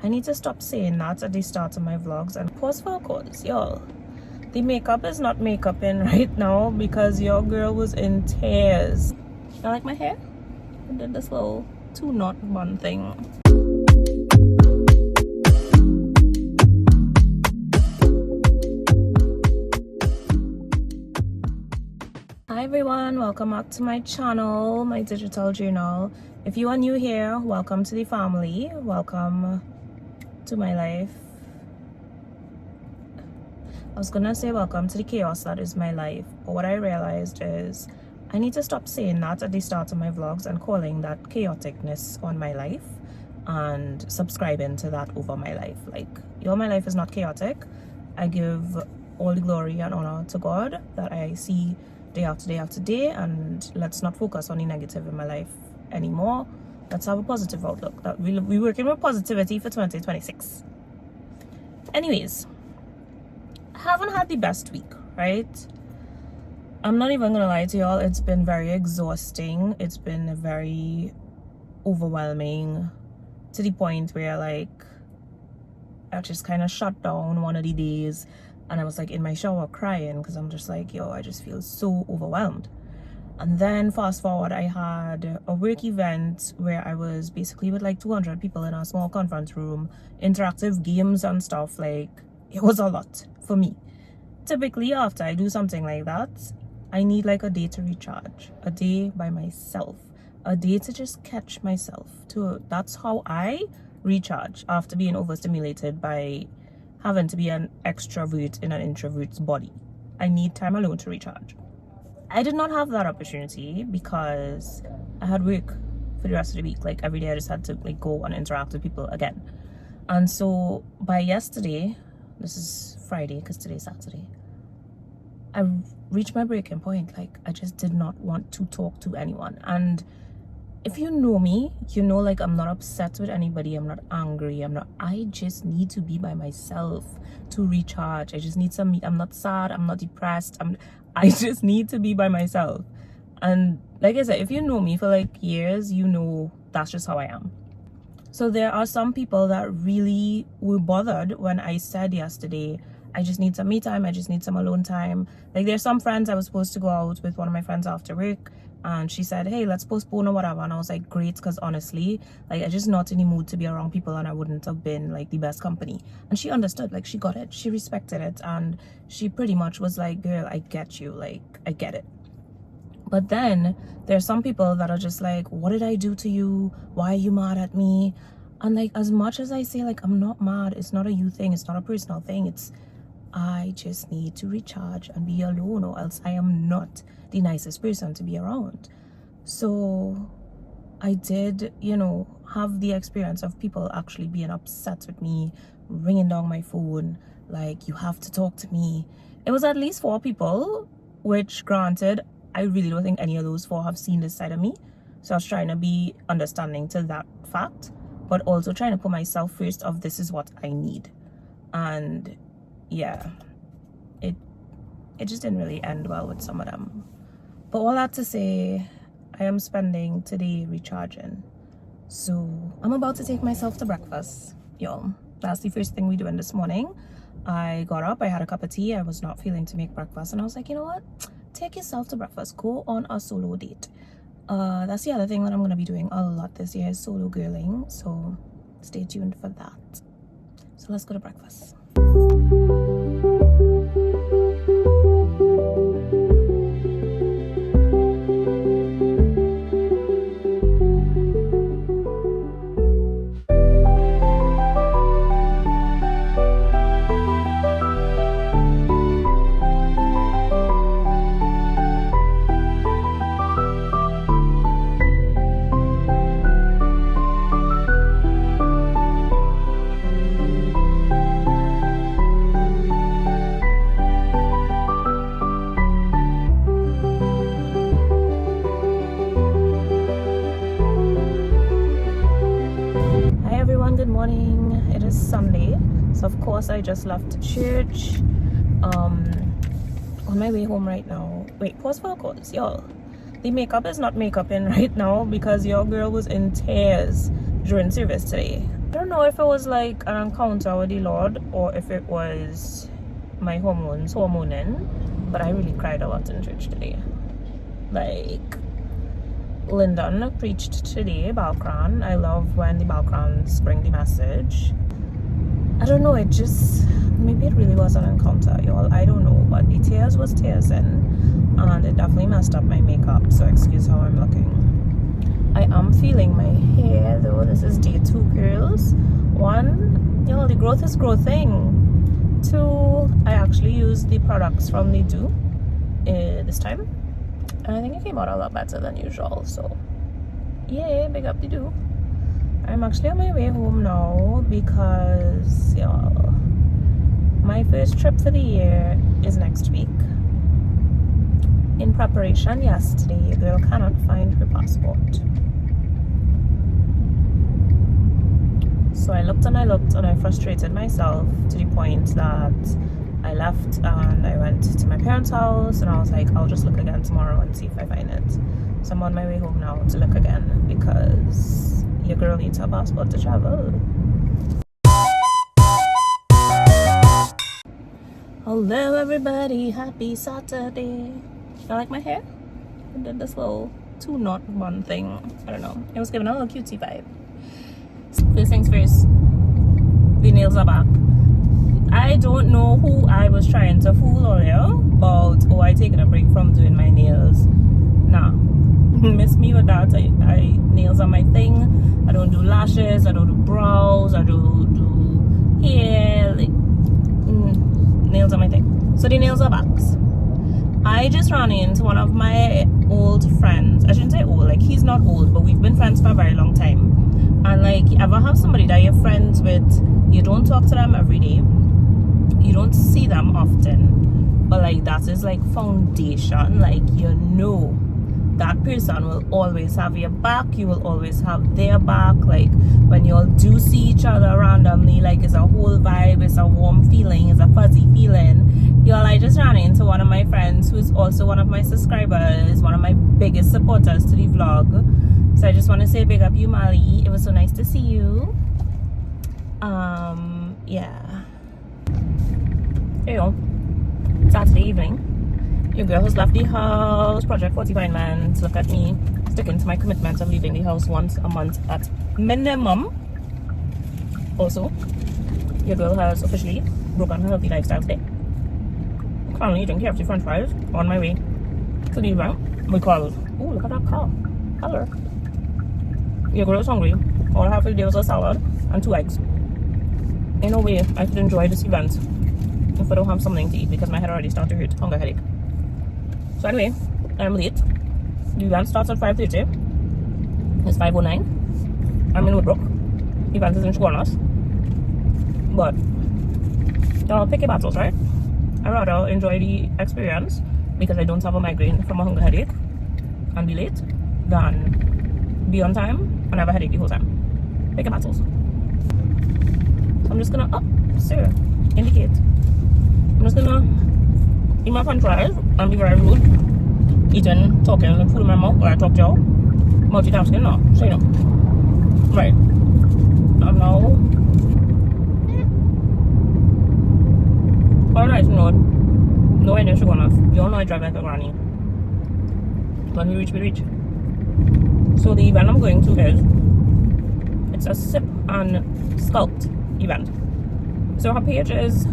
I need to stop saying that at the start of my vlogs and pause for a cause, y'all. The makeup is not makeuping right now because your girl was in tears. I like my hair? I did this little 2-knot bun thing. Hi everyone, welcome back to my channel, my digital journal. If you are new here, welcome to the family. Welcome to my life. I was gonna say welcome to the chaos that is my life, but what I realized is I need to stop saying that at the start of my vlogs and calling that chaoticness on my life and subscribing to that over my life. Like, my life is not chaotic. I give all the glory and honor to God that I see day after day after day, and let's not focus on the negative in my life anymore. Let's have a positive outlook. That we're working with positivity for 2026. Anyways, I haven't had the best week, right? I'm not even gonna lie to y'all, it's been very exhausting. It's been very overwhelming to the point where like I just kind of shut down one of the days and I was like in my shower crying because I'm just like, I just feel so overwhelmed. And then fast forward, I had a work event where I was basically with like 200 people in a small conference room, interactive games and stuff. Like, it was a lot for me. Typically after I do something like that, I need like a day to recharge, a day by myself, a day to just catch myself. That's how I recharge after being overstimulated by having to be an extrovert in an introvert's body. I need time alone to recharge. I did not have that opportunity because I had work for the rest of the week. Like every day I just had to like go and interact with people again. And so by yesterday, this is Friday because today's Saturday, I reached my breaking point. Like I just did not want to talk to anyone. And if you know me, you know like I'm not upset with anybody, I'm not angry, I just need to be by myself to recharge. I just need I'm not sad, I'm not depressed, I just need to be by myself. And like I said, if you know me for like years, you know that's just how I am. So there are some people that really were bothered when I said yesterday, I just need some me time, I just need some alone time. Like there's some friends, I was supposed to go out with one of my friends after work, and she said, hey, let's postpone or whatever. And I was like, great, because honestly, like I just not in the mood to be around people and I wouldn't have been like the best company. And she understood, like she got it, she respected it, and she pretty much was like, girl, I get you, like I get it. But then there's some people that are just like, what did I do to you? Why are you mad at me? And like, as much as I say like I'm not mad, it's not a you thing, it's not a personal thing, it's I just need to recharge and be alone, or else I am not the nicest person to be around. So I did, have the experience of people actually being upset with me, ringing down my phone, like, you have to talk to me. It was at least 4 people, which granted, I really don't think any of those 4 have seen this side of me. So I was trying to be understanding to that fact, but also trying to put myself first of this is what I need. And yeah, it just didn't really end well with some of them. But all that to say, I am spending today recharging. So I'm about to take myself to breakfast, y'all. That's the first thing we doing this morning. I got up, I had a cup of tea, I was not feeling to make breakfast, and I was like, you know what? Take yourself to breakfast, go on a solo date. That's the other thing that I'm gonna be doing a lot this year is solo girling. So stay tuned for that. So let's go to breakfast. Good morning. It is Sunday, so of course I just left church. On my way home right now. Wait, pause for a cause, y'all. The makeup is not makeuping right now because your girl was in tears during service today, I don't know if it was like an encounter with the Lord or if it was my hormoning, but I really cried a lot in church today. Like, Lyndon preached today, Balcran. I love when the Balcrans bring the message. I don't know, it just, maybe it really was an encounter, y'all. I don't know, but the tears was tears in, and it definitely messed up my makeup, so excuse how I'm looking. I am feeling my hair though. This is day 2, girls. 1, you know, the growth is growing. 2, I actually used the products from the Do this time, and I think it came out a lot better than usual, so yeah, big up the Do. I'm actually on my way home now because, y'all, my first trip for the year is next week. In preparation yesterday, a girl cannot find her passport. So I looked and I frustrated myself to the point that I left and I went to my parents' house and I was like, I'll just look again tomorrow and see if I find it. So I'm on my way home now to look again because your girl needs her passport to travel. Hello everybody, happy Saturday. I like my hair. I did this little 2-knot one thing. I don't know. It was giving a little cutesy vibe. First things first, the nails are back. I don't know who I was trying to fool earlier about, oh, I taking a break from doing my nails. Nah, miss me with that. Nails are my thing. I don't do lashes, I don't do brows, I don't do hair. Like, nails are my thing. So the nails are back. I just ran into one of my old friends. I shouldn't say old, like he's not old, but we've been friends for a very long time. And like, you ever have somebody that you're friends with, you don't talk to them every day, you don't see them often, but like that is like foundation. Like, you know that person will always have your back, you will always have their back. Like when you all do see each other randomly, like it's a whole vibe, it's a warm feeling, it's a fuzzy feeling. Y'all, I just ran into one of my friends who's also one of my subscribers, one of my biggest supporters to the vlog. So I just want to say big up you, Mali. It was so nice to see you. Yeah. Here you go. Saturday evening. Your girl has left the house. Project 45 months. Look at me sticking to my commitment of leaving the house once a month at minimum. Also, your girl has officially broken her healthy lifestyle today. Currently eating KFC french fries on my way to the event. We call, oh, look at that car. Color. Your girl is hungry. All I have for the day was a salad and 2 eggs. In no way I could enjoy this event if I don't have something to eat because my head already started to hurt. Hunger headache. So anyway, I'm late. The event starts at 5:30. It's 5:09. I'm in Woodbrook. The event is in Shawarnas. But y'all pick your battles, right? I rather enjoy the experience because I don't have a migraine from a hunger headache and be late than be on time and have a headache the whole time. Pick your battles. I'm just gonna sir, indicate. I'm just gonna eat my french fries and be very rude. Eating, talking, and food in my mouth while I talk to y'all. Multitasking, no. Say no. Right. I'm now. Alright, no. No idea sugar enough. You all know I drive like a granny. When we reach. So the event I'm going to is, it's a sip and sculpt event. So her page is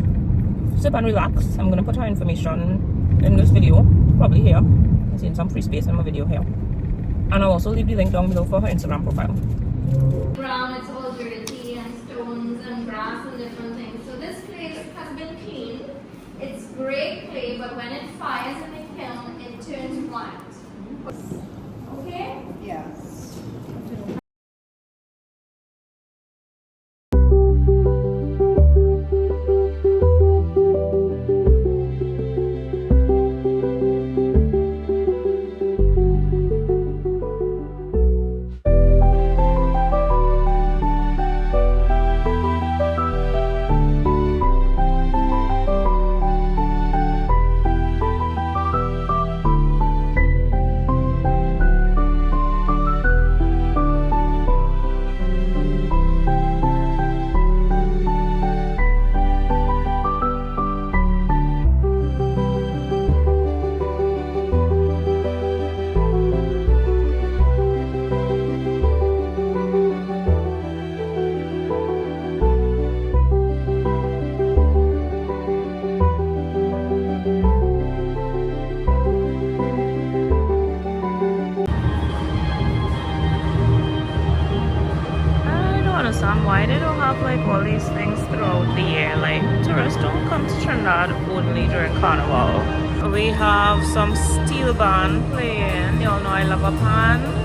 Sip and Relax. I'm going to put her information in this video, probably here. I'm seeing some free space in my video here. And I'll also leave the link down below for her Instagram profile. Brown, it's all dirty and stones and grass and different things. So this place has been cleaned. It's gray clay, but when it fires in the kiln, it turns white. Okay? Yes. all these things throughout the year. Like, tourists don't come to Trinidad only during Carnival. We have some steel band playing. Y'all know I love a pan.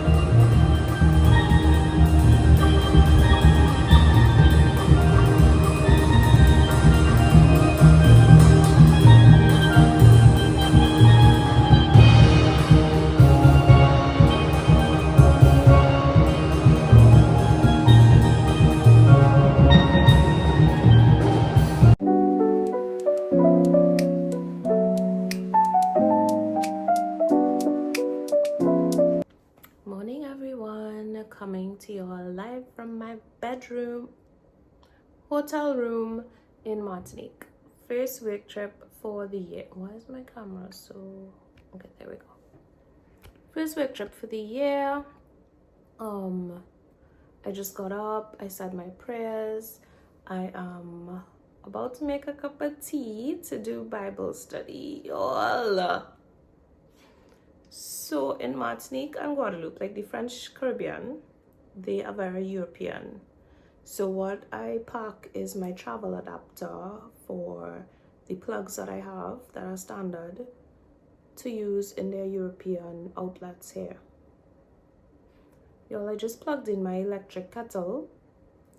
Morning everyone, coming to you all live from my bedroom, hotel room in Martinique. First work trip for the year. Why is my camera so... Okay, there we go. First work trip for the year. I just got up, I said my prayers. I am about to make a cup of tea to do Bible study, y'all. So in Martinique and Guadeloupe, like the French Caribbean, they are very European. So what I pack is my travel adapter for the plugs that I have that are standard to use in their European outlets here. Y'all, I just plugged in my electric kettle,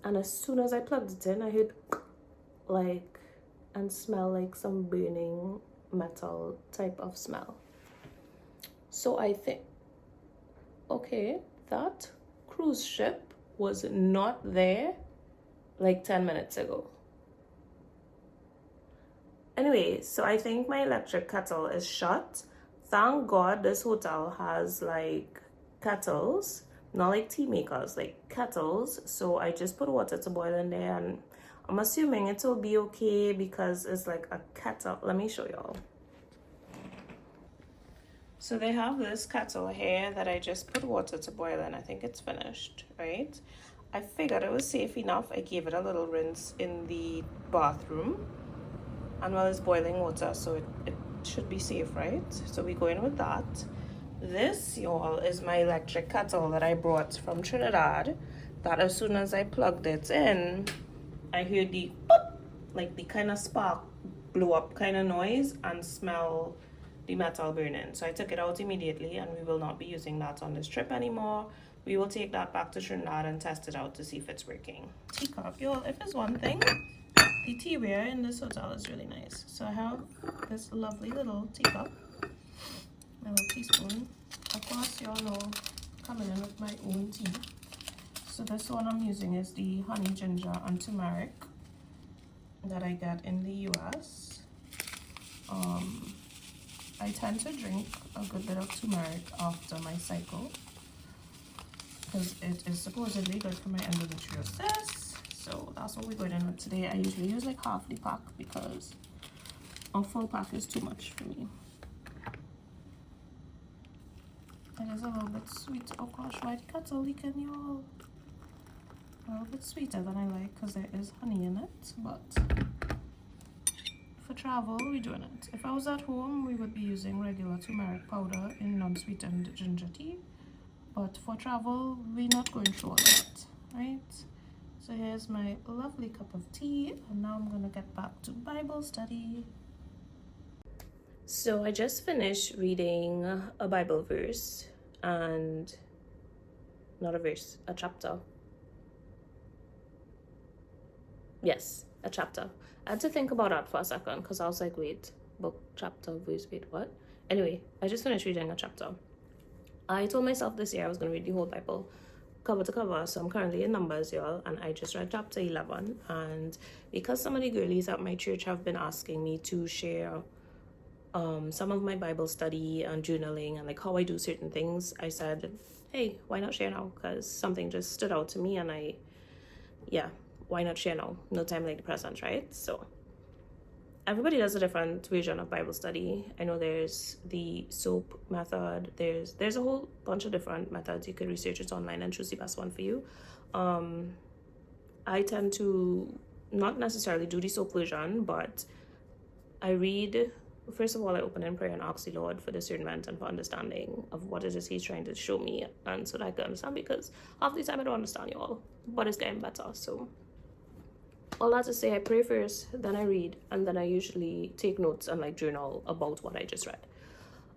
and as soon as I plugged it in, I heard like and smell like some burning metal type of smell. So I think, okay, that cruise ship was not there like 10 minutes ago. Anyway, so I think my electric kettle is shut. Thank God this hotel has like kettles, not like tea makers, like kettles. So I just put water to boil in there, and I'm assuming it will be okay because it's like a kettle. Let me show y'all. So they have this kettle here that I just put water to boil in. I think it's finished, right? I figured it was safe enough. I gave it a little rinse in the bathroom. And while it's boiling water, so it should be safe, right? So we go in with that. This, y'all, is my electric kettle that I brought from Trinidad. That as soon as I plugged it in, I heard the pop, like the kind of spark blow up kind of noise, and smell the metal burning. So I took it out immediately, and we will not be using that on this trip anymore. We will take that back to Trinidad and test it out to see if it's working. Teacup, y'all, if it's one thing, the teaware in this hotel is really nice. So I have this lovely little teacup, my little teaspoon. Of course, y'all know, coming in with my own tea. So this one I'm using is the honey, ginger, and turmeric that I get in the US. I tend to drink a good bit of turmeric after my cycle because it is supposedly good for my endometriosis. So that's what we're going in with today. I usually use like half the pack because a full pack is too much for me. It is a little bit sweet. Oh gosh, why the kettle leaking, y'all? A little bit sweeter than I like because there is honey in it, but for travel, we're doing it. If I was at home, we would be using regular turmeric powder in non-sweetened ginger tea. But for travel, we're not going through all of that, right? So here's my lovely cup of tea, and now I'm going to get back to Bible study. So I just finished reading a Bible verse, and not a verse, a chapter. Yes, a chapter. I had to think about that for a second because I was like, wait, book, chapter, verse, wait, what? Anyway, I just finished reading a chapter. I told myself this year I was going to read the whole Bible cover to cover, so I'm currently in Numbers, y'all, and I just read chapter 11. And because some of the girlies at my church have been asking me to share some of my Bible study and journaling and like how I do certain things, I said, hey, why not share now? Because something just stood out to me, and why not share now? No time like the present, right? So everybody does a different version of Bible study. I know there's the SOAP method. There's a whole bunch of different methods. You could research it online and choose the best one for you. I tend to not necessarily do the SOAP version, but I read, first of all, I open in prayer and ask the Lord for discernment and for understanding of what it is He's trying to show me, and so that I can understand, because half the time I don't understand, y'all, but it's getting better. So all that to say, I pray first, then I read, and then I usually take notes and like journal about what I just read.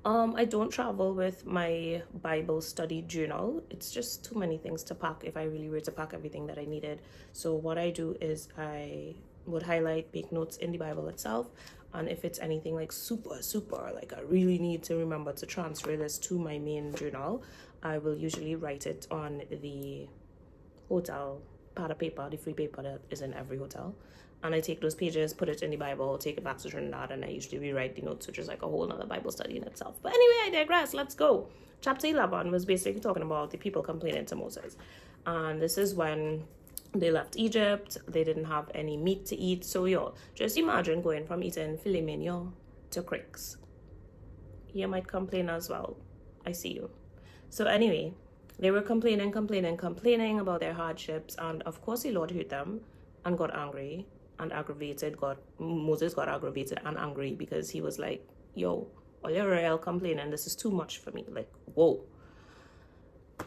I don't travel with my Bible study journal. It's just too many things to pack if I really were to pack everything that I needed. So what I do is I would highlight, make notes in the Bible itself. And if it's anything like super, like I really need to remember to transfer this to my main journal, I will usually write it on the hotel pad of paper, the free paper that is in every hotel. And I take those pages, put it in the Bible, take it back to Trinidad, and I usually rewrite the notes, which is like a whole nother Bible study in itself. But anyway, I digress. Let's go. Chapter 11 was basically talking about the people complaining to Moses. And this is when they left Egypt. They didn't have any meat to eat. So y'all, just imagine going from eating filet mignon to cricks. You might complain as well. I see you. So anyway, they were complaining about their hardships. And of course, the Lord heard them and got angry. And Moses got aggravated and angry because he was like, yo, all your real complaining, this is too much for me. Like, whoa.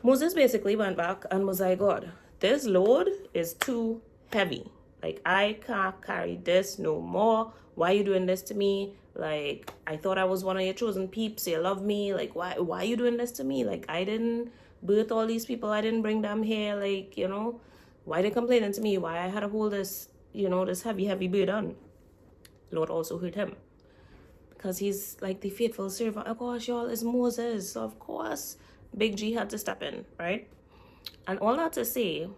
Moses basically went back and was like, God, this load is too heavy. Like, I can't carry this no more. Why are you doing this to me? Like, I thought I was one of your chosen peeps. You love me. Like, why are you doing this to me? Like, I didn't birth all these people. I didn't bring them here. Like, you know, why they complaining to me? Why I had to hold this, you know, this heavy burden. Lord also heard him because he's like the faithful servant. Of course, y'all, is Moses. So of course, Big G had to step in, right? And all that to say,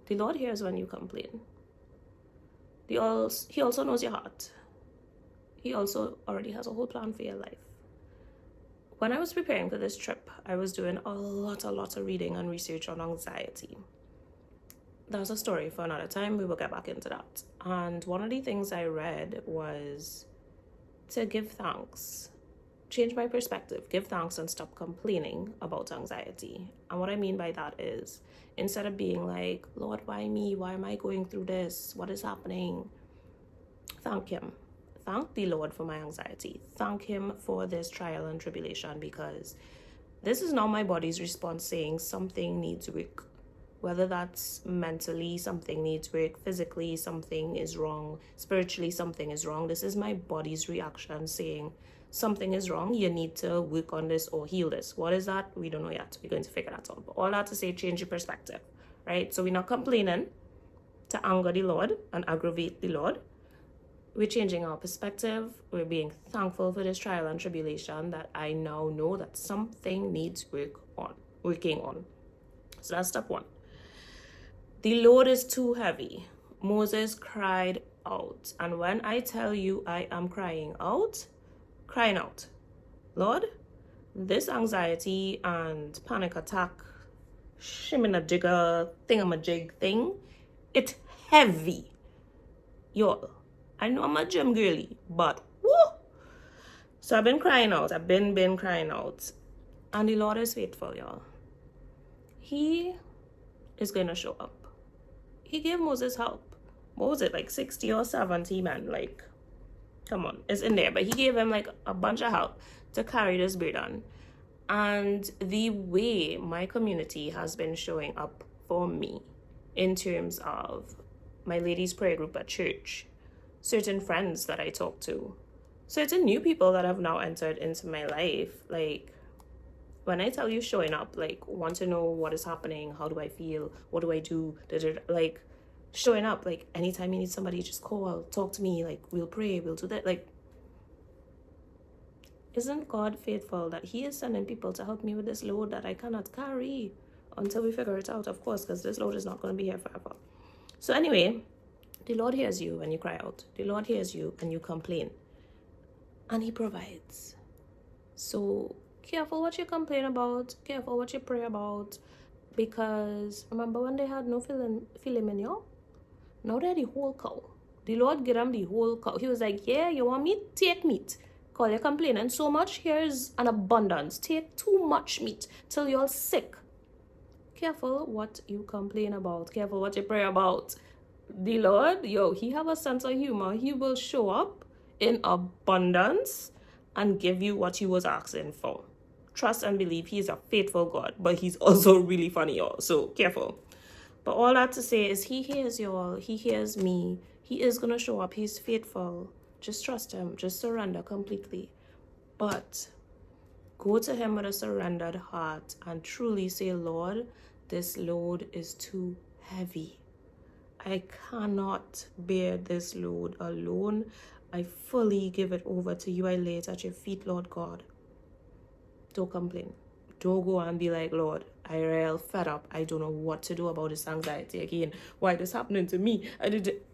the Lord hears when you complain. He also knows your heart. He also already has a whole plan for your life. When I was preparing for this trip, I was doing a lot of reading and research on anxiety. That's a story for another time. We will get back into that. And one of the things I read was to give thanks, change my perspective, give thanks and stop complaining about anxiety. And what I mean by that is, instead of being like, Lord, why me? Why am I going through this? What is happening? Thank him. Thank the Lord for my anxiety. Thank him for this trial and tribulation, because this is not my body's response saying something needs work. Whether that's mentally, something needs work, physically, something is wrong, spiritually, something is wrong. This is my body's reaction saying something is wrong. You need to work on this or heal this. What is that? We don't know yet. We're going to figure that out. But all that to say, change your perspective, right? So we're not complaining to anger the Lord and aggravate the Lord. We're changing our perspective. We're being thankful for this trial and tribulation that I now know that something needs working on. So that's step one. The load is too heavy. Moses cried out. And when I tell you I am crying out, Lord, this anxiety and panic attack, shimmy-a-jigger, thingamajig thing, it's heavy. Y'all, I know I'm a gym girly, but woo! So I've been crying out. I've been crying out. And the Lord is faithful, y'all. He is going to show up. He gave Moses help. What was it, like 60 or 70 men? Like, come on, it's in there. But he gave him like a bunch of help to carry this burden. And the way my community has been showing up for me in terms of my ladies' prayer group at church, certain friends that I talk to, certain new people that have now entered into my life, like, when I tell you showing up, like, want to know what is happening, how do I feel, what do I do, like, showing up, like, anytime you need somebody, just call, talk to me, like, we'll pray, we'll do that, like, isn't God faithful that he is sending people to help me with this load that I cannot carry until we figure it out, of course, because this load is not going to be here forever. So anyway, the Lord hears you when you cry out. The Lord hears you when you complain. And he provides. So careful what you complain about, careful what you pray about, because remember when they had no filet mignon? Now they're the whole cow. The Lord gave them the whole cow. He was like, yeah, you want meat? Take meat. Call you're complaining so much, here's an abundance. Take too much meat till you're sick. Careful what you complain about. Careful what you pray about. The Lord, he have a sense of humor. He will show up in abundance and give you what you was asking for. Trust and believe he's a faithful God, but he's also really funny, y'all. So careful. But all that to say is he hears you all. He hears me. He is going to show up. He's faithful. Just trust him. Just surrender completely. But go to him with a surrendered heart and truly say, Lord, this load is too heavy. I cannot bear this load alone. I fully give it over to you. I lay it at your feet, Lord God. Don't complain. Don't go and be like, Lord, I real fed up. I don't know what to do about this anxiety again. Why this happening to me? I did it.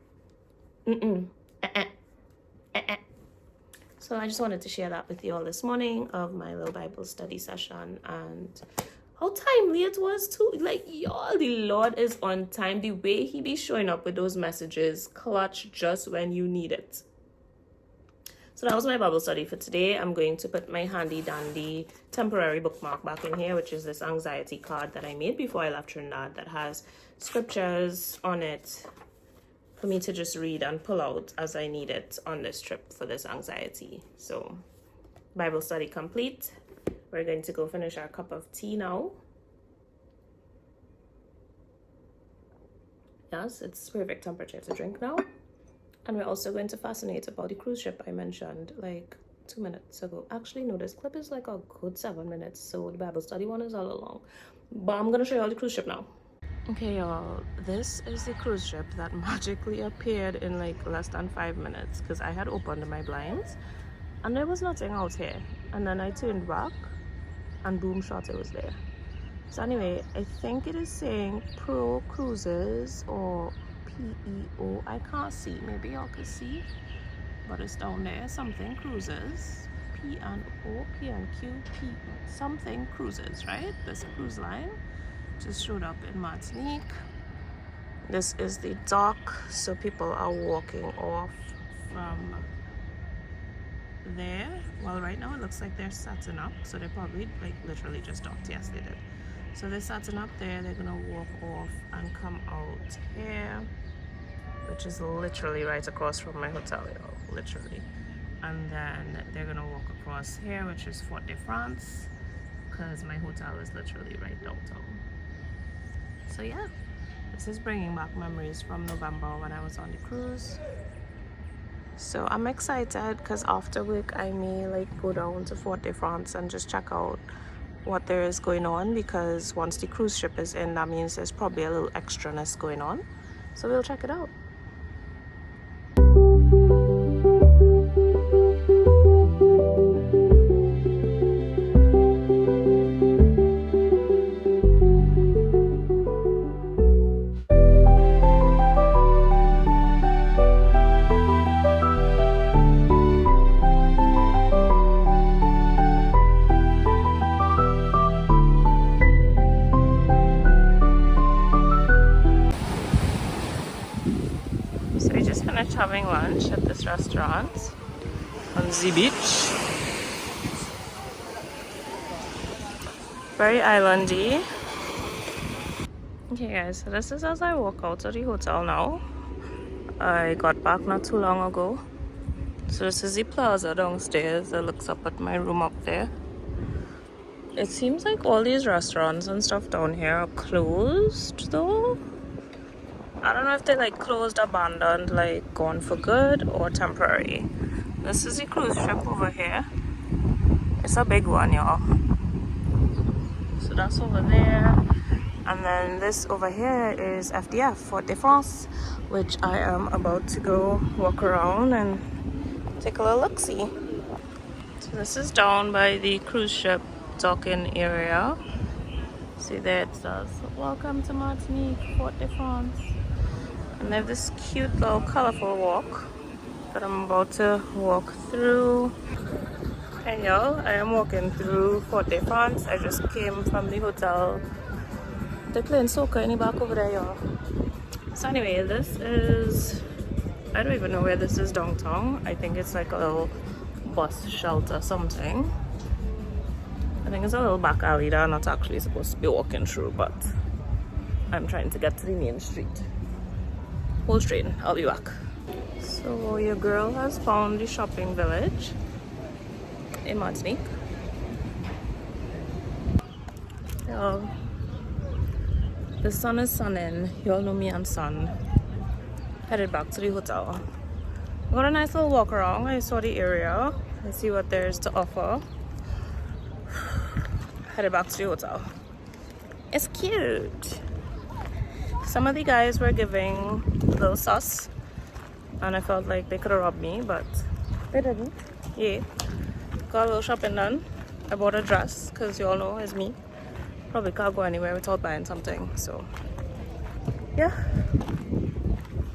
So I just wanted to share that with you all this morning of my little Bible study session, and how timely it was too. Like, y'all, the Lord is on time. The way he be showing up with those messages, clutch just when you need it. So that was my Bible study for today. I'm going to put my handy dandy temporary bookmark back in here, which is this anxiety card that I made before I left Trinidad that has scriptures on it for me to just read and pull out as I need it on this trip for this anxiety. So Bible study complete. We're going to go finish our cup of tea now. Yes, it's perfect temperature to drink now. And we're also going to fascinate about the cruise ship I mentioned like 2 minutes ago. Actually, no, this clip is like a good 7 minutes, so the Bible study one is all along. But I'm going to show you all the cruise ship now. Okay, y'all, this is the cruise ship that magically appeared in like less than 5 minutes because I had opened my blinds and there was nothing out here. And then I turned back and boom, shot, it was there. So anyway, I think it is saying Pro Cruises or PEO. I can't see. Maybe y'all can see, but it's down there. Something Cruises. P and O, P and Q, P something Cruises, right? This cruise line just showed up in Martinique. This is the dock, so people are walking off from there. Well, right now it looks like they're setting up, so they probably like literally just docked. Yes, they did. So they're setting up there. They're gonna walk off and come out here, which is literally right across from my hotel, y'all, literally. And then they're gonna walk across here, which is Fort de France, because my hotel is literally right downtown. So yeah, this is bringing back memories from November when I was on the cruise. So I'm excited because after work I may like go down to Fort de France and just check out what there is going on, because once the cruise ship is in, that means there's probably a little extraness going on. So we'll check it out. Having lunch at this restaurant on the beach. Very islandy. Okay guys, so this is as I walk out of the hotel now. I got back not too long ago. So this is the plaza downstairs that looks up at my room up there. It seems like all these restaurants and stuff down here are closed though. I don't know if they like closed, abandoned, like gone for good or temporary. This is the cruise ship over here. It's a big one, y'all. So that's over there. And then this over here is FDF, Fort de France, which I am about to go walk around and take a little look-see. So this is down by the cruise ship docking area. See there it says, welcome to Martinique, Fort de France. And they have this cute little colorful walk that I'm about to walk through. Hey y'all, I am walking through Fort de France. I just came from the hotel. They're playing soccer in the back over there, y'all. So anyway, this is, I don't even know where this is downtown. I think it's like a little bus shelter something. I think it's a little back alley that I'm not actually supposed to be walking through, but I'm trying to get to the main street. Hold straight, I'll be back. So your girl has found the shopping village in Martinique. The sun is sunning. You all know me and sun. Headed back to the hotel. I got a nice little walk around. I saw the area. I see what there's to offer. Headed back to the hotel. It's cute. Some of the guys were giving a little sus, and I felt like they could have robbed me, but they didn't. Yeah. Got a little shopping done. I bought a dress because you all know it's me. Probably can't go anywhere without buying something. So yeah.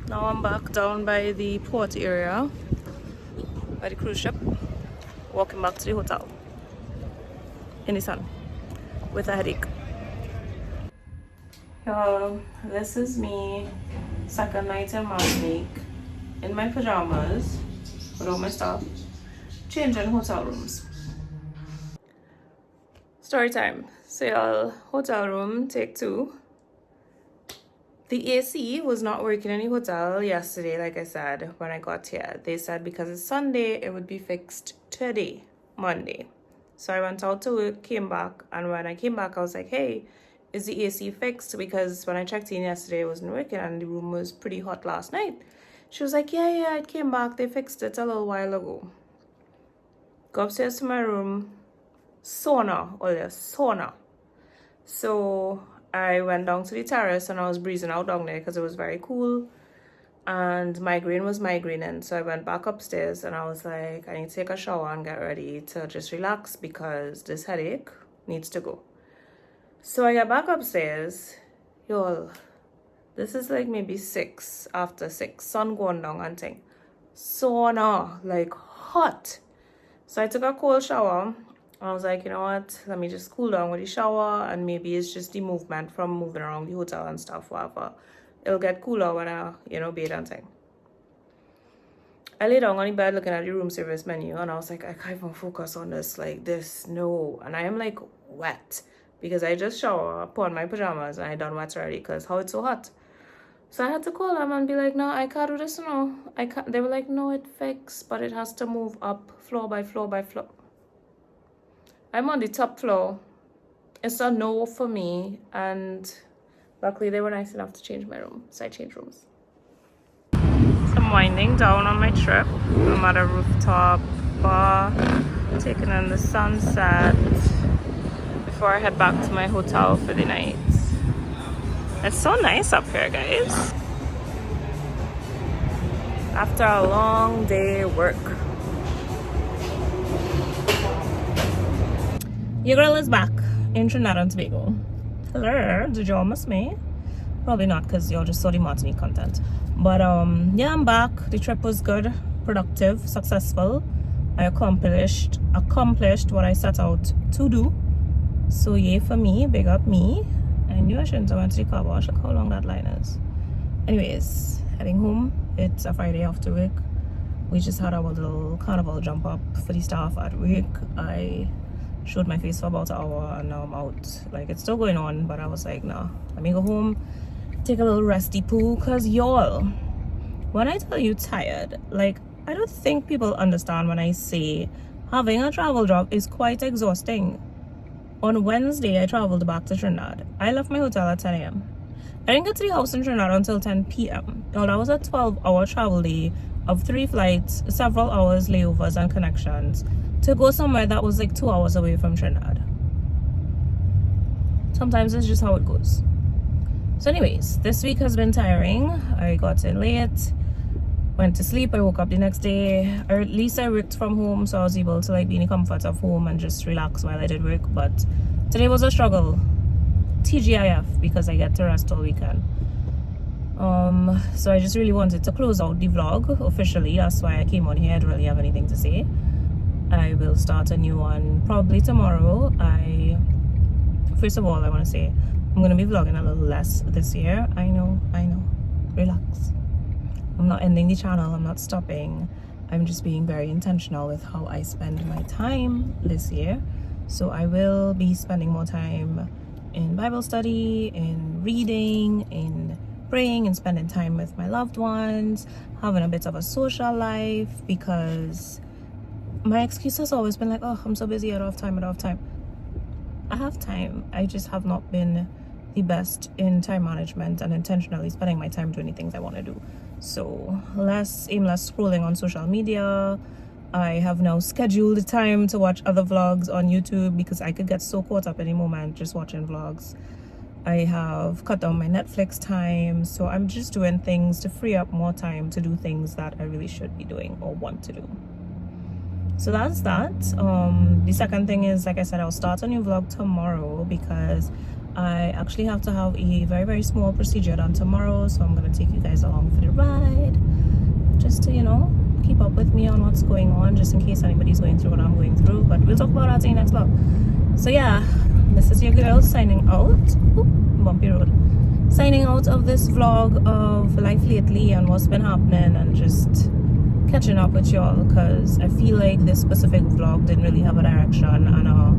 Now I'm back down by the port area, by the cruise ship, walking back to the hotel in the sun with a headache. Y'all, this is me, second night in Martinique, in my pajamas, with all my stuff, changing hotel rooms. Story time. So y'all, hotel room, take 2. The AC was not working in the hotel yesterday, like I said, when I got here. They said because it's Sunday, it would be fixed today, Monday. So I went out to work, came back, and when I came back, I was like, hey, is the AC fixed? Because when I checked in yesterday, it wasn't working, and the room was pretty hot last night. She was like, yeah, it came back. They fixed it a little while ago. Go upstairs to my room. Sauna. So I went down to the terrace and I was breezing out down there because it was very cool and migraine was migraining. So I went back upstairs and I was like, I need to take a shower and get ready to just relax because this headache needs to go. So I get back upstairs. Y'all, this is like maybe 6 after 6, sun going down and thing. Sauna, like hot. So I took a cold shower. I was like, you know what, let me just cool down with the shower, and maybe it's just the movement from moving around the hotel and stuff, whatever. It'll get cooler when I, bathe and thing. I lay down on the bed looking at the room service menu, and I was like, I can't even focus on this, like this, no. And I am like wet, because I just shower, put on my pajamas, and I done wet already, because how it's so hot. So I had to call them and be like, no, I can't do this, no. I can't. They were like, no, it fixed, but it has to move up floor by floor by floor. I'm on the top floor. It's a no for me, and luckily they were nice enough to change my room, so I changed rooms. So I'm winding down on my trip. I'm at a rooftop bar, taking in the sunset before I head back to my hotel for the night. It's so nice up here, guys. After a long day work. Your girl is back in Trinidad and Tobago. Hello, did y'all miss me? Probably not, because y'all just saw the Martinique content. But yeah, I'm back. The trip was good, productive, successful. I accomplished what I set out to do. So yay for me, big up me. I knew I shouldn't have went to the car wash. Look how long that line is. Anyways, heading home. It's a Friday after work. We just had our little carnival jump up for the staff at work. I showed my face for about an hour and now I'm out. Like, it's still going on, but I was like, nah, let me go home, take a little resty poo. Because y'all, when I tell you tired, like, I don't think people understand when I say having a travel job is quite exhausting. On Wednesday, I traveled back to Trinidad. I left my hotel at 10 a.m. I didn't get to the house in Trinidad until 10 p.m. Y'all, that was a 12-hour travel day of 3 flights, several hours layovers and connections to go somewhere that was like 2 hours away from Trinidad. Sometimes it's just how it goes. So anyways, this week has been tiring. I got in late, went to sleep. I woke up the next day, or at least I worked from home, so I was able to like be in the comfort of home and just relax while I did work. But today was a struggle, TGIF, because I get to rest all weekend. So I just really wanted to close out the vlog officially. That's why I came on here. I don't really have anything to say. I will start a new one probably tomorrow. First of all, I want to say I'm going to be vlogging a little less this year. I know. Relax. I'm not ending the channel. I'm not stopping. I'm just being very intentional with how I spend my time this year. So I will be spending more time in Bible study, in reading, in praying, and spending time with my loved ones, having a bit of a social life, because my excuse has always been like, oh, I'm so busy, I don't have time. I have time. I just have not been the best in time management and intentionally spending my time doing the things I want to do. So less aimless scrolling on social media. I have now scheduled time to watch other vlogs on YouTube because I could get so caught up any moment just watching vlogs. I have cut down my Netflix time, so I'm just doing things to free up more time to do things that I really should be doing or want to do. So that's that. The second thing is, like I said, I'll start a new vlog tomorrow because I actually have to have a very, very small procedure done tomorrow. So I'm going to take you guys along for the ride just to, you know, keep up with me on what's going on, just in case anybody's going through what I'm going through. But we'll talk about that in the next vlog. So yeah, this is your girl signing out. Ooh, bumpy road. Signing out of this vlog of life lately and what's been happening, and just catching up with y'all, because I feel like this specific vlog didn't really have a direction and a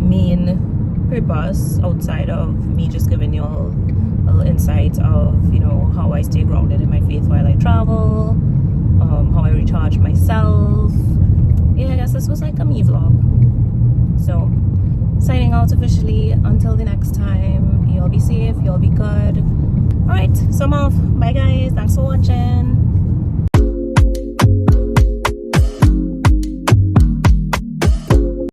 main purpose outside of me just giving y'all a little insight of, you know, how I stay grounded in my faith while I travel, how I recharge myself. Yeah, I guess this was like a me vlog. So signing out officially until the next time. Y'all be safe, y'all be good. Alright, so I'm off. Bye guys, thanks for watching.